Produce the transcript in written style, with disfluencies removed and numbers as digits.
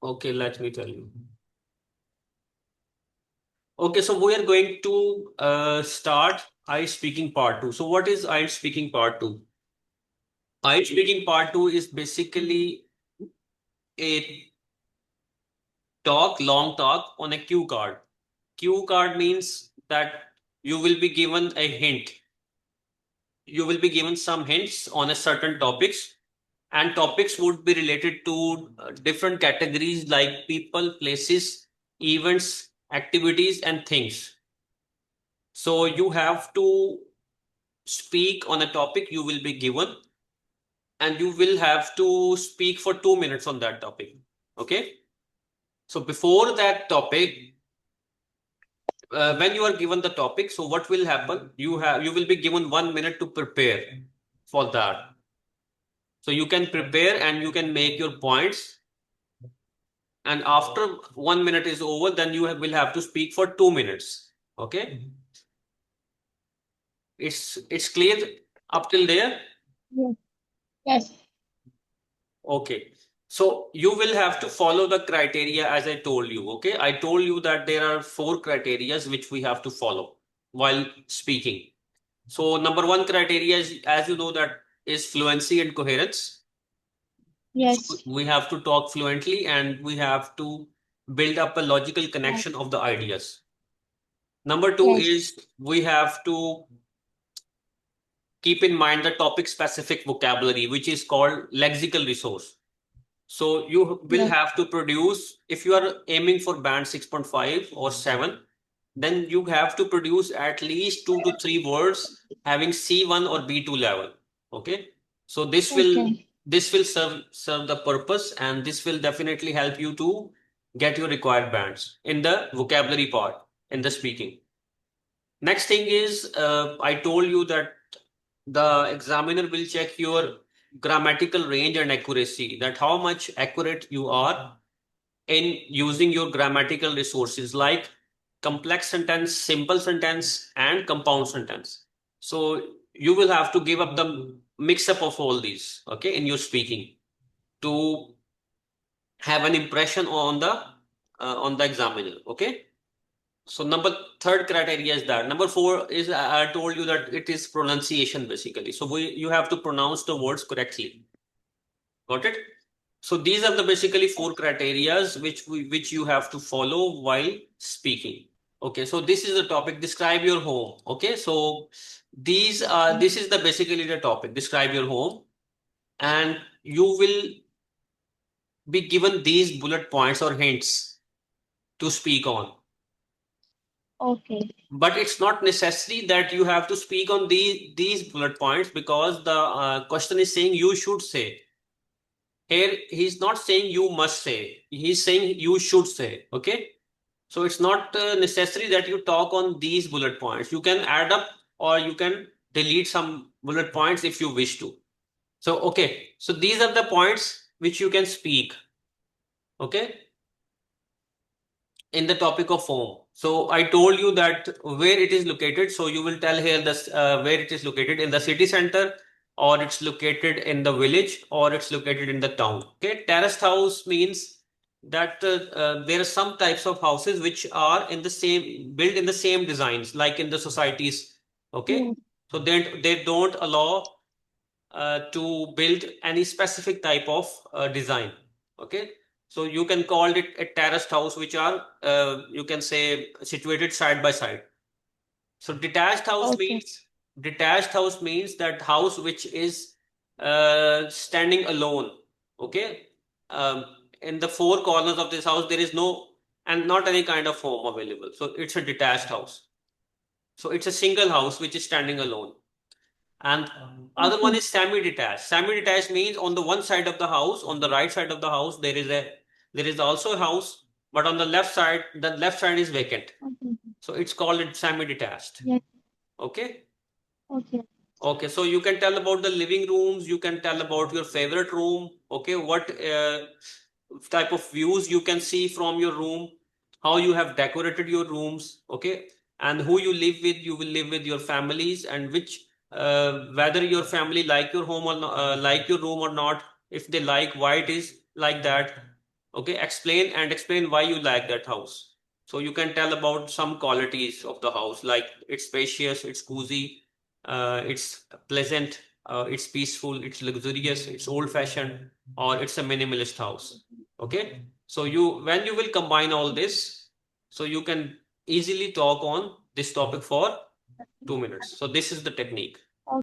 Okay, let me tell you. Okay, so we are going to start IELTS speaking part 2. So what is IELTS speaking part 2? IELTS speaking part 2 is basically a long talk on a cue card. Cue card means that you will be given a hint. You will be given some hints on a certain topics, and topics would be related to different categories like people, places, events, activities, and things. So you have to speak on a topic you will be given, and you will have to speak for 2 minutes on that topic. Okay. So before that topic, when you are given the topic, so what will happen? You will be given 1 minute to prepare for that. So you can prepare and you can make your points. And after 1 minute is over, then you will have to speak for 2 minutes. Okay. It's clear up till there. Yes. Yes. Okay. So you will have to follow the criteria as I told you. Okay. I told you that there are 4 criterias which we have to follow while speaking. So number one criteria is, as you know, that is fluency and coherence. So Yes. we have to talk fluently and we have to build up a logical Yes. connection of the ideas. Number two Yes. is we have to keep in mind the topic specific vocabulary, which is called lexical resource. So you will Yes. have to produce, if you are aiming for band 6.5 or 7, then you have to produce at least 2 to 3 words having C1 or B2 level. Okay. So Okay. this will serve the purpose, and this will definitely help you to get your required bands in the vocabulary part in the speaking. Next thing is, I told you that the examiner will check your grammatical range and accuracy, that how much accurate you are in using your grammatical resources like complex sentence, simple sentence, and compound sentence. So you will have to give up the mix up of all these, okay, in your speaking to have an impression on the examiner, okay. So third criteria is that. Number four is I told you that it is pronunciation basically. So you have to pronounce the words correctly. Got it? So these are the basically 4 criterias which you have to follow while speaking. Okay, so this is the topic. Describe your home. Okay, so this is the basically the topic. Describe your home, and you will be given these bullet points or hints to speak on. Okay. But it's not necessary that you have to speak on these bullet points, because the question is saying you should say. Here he's not saying you must say. He's saying you should say. Okay. So it's not necessary that you talk on these bullet points. You can add up or you can delete some bullet points if you wish to. So, okay. So these are the points which you can speak. Okay. In the topic of home. So I told you that where it is located. So you will tell here this where it is located in the city center, or it's located in the village, or it's located in the town. Okay, terraced house means that there are some types of houses which are in the same built in the same designs like in the societies. Okay, Yes. so they don't allow to build any specific type of design. Okay, so you can call it a terraced house, which are you can say situated side by side. So Okay. detached house means that house which is standing alone. Okay, in the 4 corners of this house there is no and not any kind of home available. So it's a detached house. So it's a single house which is standing alone. And other one Okay. is semi-detached. Semi-detached means on the one side of the house, on the right side of the house, there is also a house, but on the left side is vacant. Okay. So it's called it semi-detached. Yes. Okay. Okay. Okay. So you can tell about the living rooms. You can tell about your favorite room. Okay. What type of views you can see from your room, how you have decorated your rooms. Okay. And who you live with, you will live with your families, and which whether your family like your home or not, like your room or not. If they like, why it is like that. Okay, explain why you like that house. So you can tell about some qualities of the house, like it's spacious, it's cozy, it's pleasant, it's peaceful, it's luxurious, it's old-fashioned, or it's a minimalist house. Okay, so when you will combine all this, so you can easily talk on this topic for 2 minutes. So this is the technique.